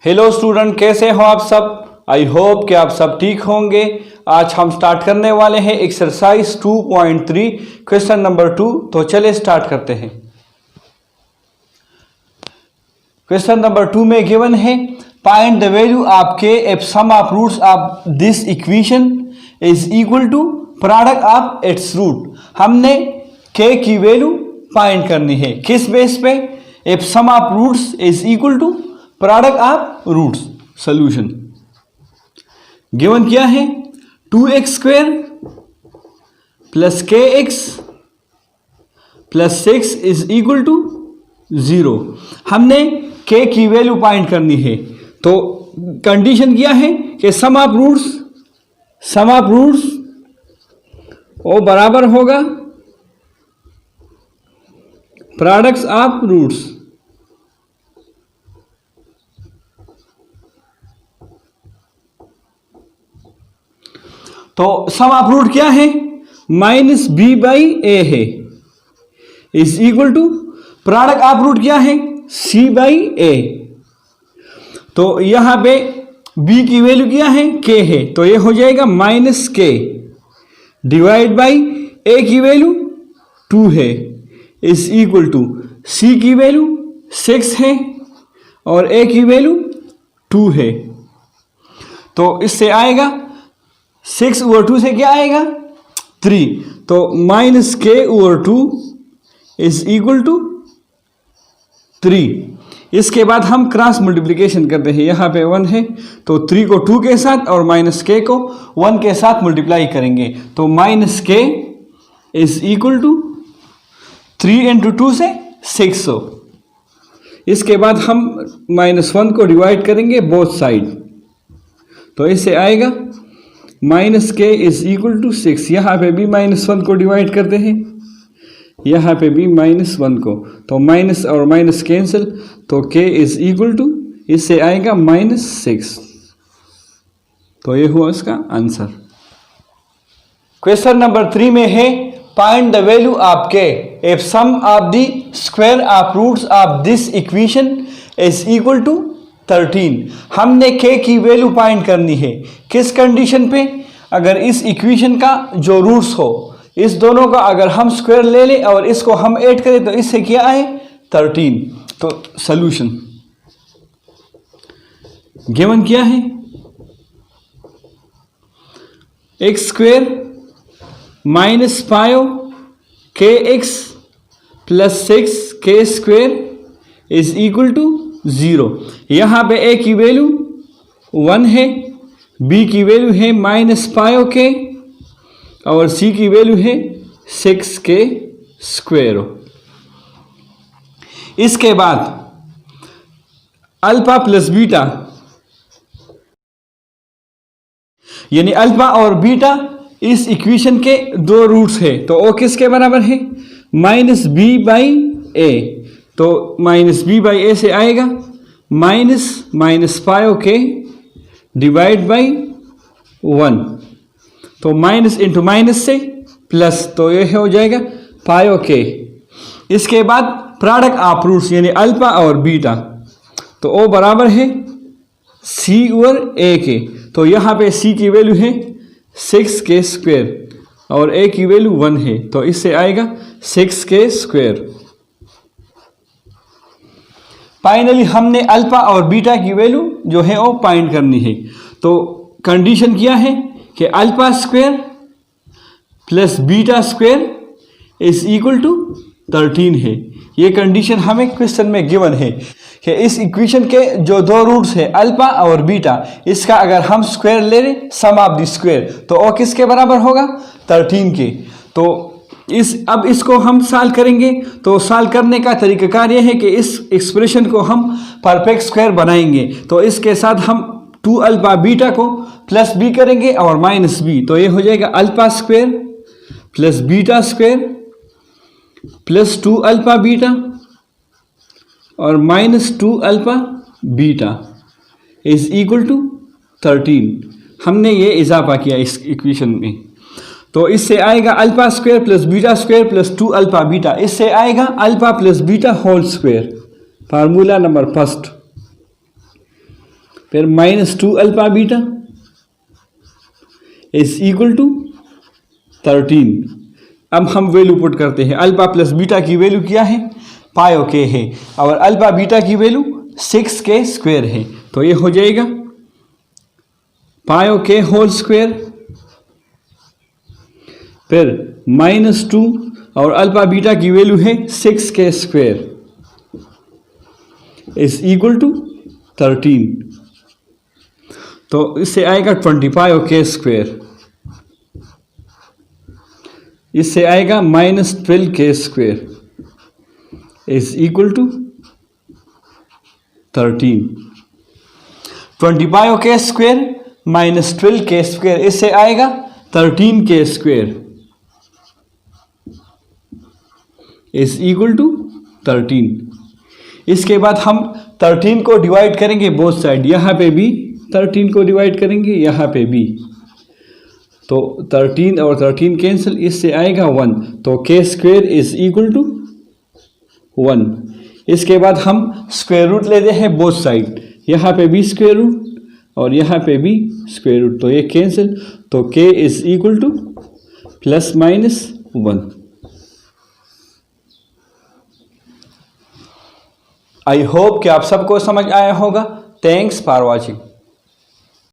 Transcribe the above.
Hello student, कैसे हो आप सब। आई होप कि आप सब ठीक होंगे। आज हम स्टार्ट करने वाले हैं एक्सरसाइज 2.3 क्वेश्चन नंबर 2। तो चले स्टार्ट करते हैं। क्वेश्चन नंबर 2 में गिवन है find the value of K if sum of roots of this equation is equal to product of its root. हमने के की वैल्यू फाइंड करनी है। किस बेस पे? If sum of roots is equal to product of roots. Solution given क्या है? 2x square plus kx plus 6 is equal to 0। हमने k की वैल्यू फाइंड करनी है। तो कंडीशन क्या है कि सम ऑफ रूट्स वो बराबर होगा प्रोडक्ट्स ऑफ रूट्स। तो सम ऑफ रूट क्या है? माइनस बी बाई ए है is equal to product of root क्या है? C by A. तो यहां पे बी की वैल्यू क्या है? के है, तो ये हो जाएगा माइनस के डिवाइड बाई ए की वैल्यू 2 है इज इक्वल टू सी की वैल्यू 6 है और ए की वैल्यू 2 है। तो इससे आएगा 6 ओवर 2 से क्या आएगा? 3। तो माइनस के ओवर 2 इज इक्वल टू 3। इसके बाद हम क्रॉस मल्टीप्लिकेशन करते हैं। यहाँ पे 1 है तो 3 को 2 के साथ और माइनस के को 1 के साथ मल्टीप्लाई करेंगे। तो माइनस के इज इक्वल टू 3 इंटू 2 से 600। इसके बाद हम -1 को डिवाइड करेंगे बोथ साइड। तो इससे आएगा माइनस के इज इक्वल टू 6। यहाँ पे भी -1 को डिवाइड करते हैं, यहाँ पे भी -1 को। तो माइनस और माइनस कैंसिल, तो के इज इक्वल टू इससे आएगा -6। तो ये हुआ इसका आंसर। क्वेश्चन नंबर 3 में है find the value of K if sum of the square of roots of this equation is equal to 13। हमने के की वैल्यू फाइंड करनी है। किस कंडीशन पे? अगर इस इक्वेशन का जो रूट्स हो, इस दोनों का अगर हम स्क्वायर ले लें और इसको हम ऐड करें तो इससे क्या आए? 13। तो सॉल्यूशन गिवन क्या है? x square minus 5 kx plus 6 k square is equal to 0। यहाँ पे a की वैल्यू 1 है, b की वैल्यू है -5k और c की वैल्यू है 6k स्क्वायर। इसके बाद अल्फा प्लस बीटा यानी अल्फा और बीटा इस इक्वेशन के 2 रूट्स है। तो वो किसके बराबर है? -b by A. तो -b बाई ए से आएगा -5k डिवाइड बाई 1। तो माइनस इंटू माइनस से प्लस, तो ये हो जाएगा 5k। इसके बाद प्रोडक्ट ऑफ रूट्स यानी अल्फा और बीटा, तो वो बराबर है c ओवर a के। तो यहाँ पे c की वैल्यू है 6k स्क्वायर और a की वैल्यू 1 है, तो इससे आएगा 6k स्क्वायर। फाइनली हमने अल्फा और बीटा की वैल्यू जो है वो फाइंड करनी है। तो कंडीशन क्या है कि alpha square plus beta square is equal to 13 है। ये कंडीशन हमें क्वेश्चन में गिवन है कि इस इक्वेशन के जो 2 रूट्स है अल्फा और बीटा, इसका अगर हम स्क्वायर ले लें सम ऑफ द स्क्वायर तो वो किसके बराबर होगा? 13 के। तो अब इसको हम सॉल्व करेंगे। तो सॉल्व करने का तरीकाकार ये है कि इस एक्सप्रेशन को हम परफेक्ट स्क्वायर बनाएंगे। तो इसके साथ हम 2 अल्फा बीटा को प्लस बी करेंगे और माइनस बी। तो ये हो जाएगा alpha square plus beta square plus 2 alpha beta और -2 alpha beta is equal to 13। हमने ये इजाफा किया इस इक्वेशन में। तो इससे आएगा alpha square plus beta square plus 2 alpha beta, इससे आएगा alpha plus beta whole square, formula number first. फिर -2 alpha beta is equal to 13। अब हम वैल्यू पुट करते हैं। अल्फा प्लस बीटा की वैल्यू क्या है, पाई के है, और अल्फा बीटा की वैल्यू 6 के स्क्वायर है, तो ये हो जाएगा पाई के होल स्क्वायर, फिर -2 और अल्फा बीटा की वैल्यू है 6 के स्क्वायर इज इक्वल टू 13। तो इससे आएगा 25 के स्क्वायर, इससे आएगा -12 के स्क्वायर इज इक्वल टू 13। 25 के स्क्वायर -12 के स्क्वायर, इससे आएगा 13 के स्क्वायर इज इक्वल टू 13। इसके बाद हम 13 को डिवाइड करेंगे बोथ साइड, यहाँ पे भी 13 को डिवाइड करेंगे, यहाँ पे भी, तो 13 और 13 कैंसिल, इससे आएगा 1, तो के स्क्वायर इज इक्वल टू 1। इसके बाद हम स्क्वायर रूट लेते हैं बोथ साइड, यहाँ पे भी स्क्वायर रूट और यहाँ पे भी स्क्वायर रूट, तो ये कैंसिल, तो K is equal to ±1। I hope कि आप सबको समझ आया होगा। Thanks for watching.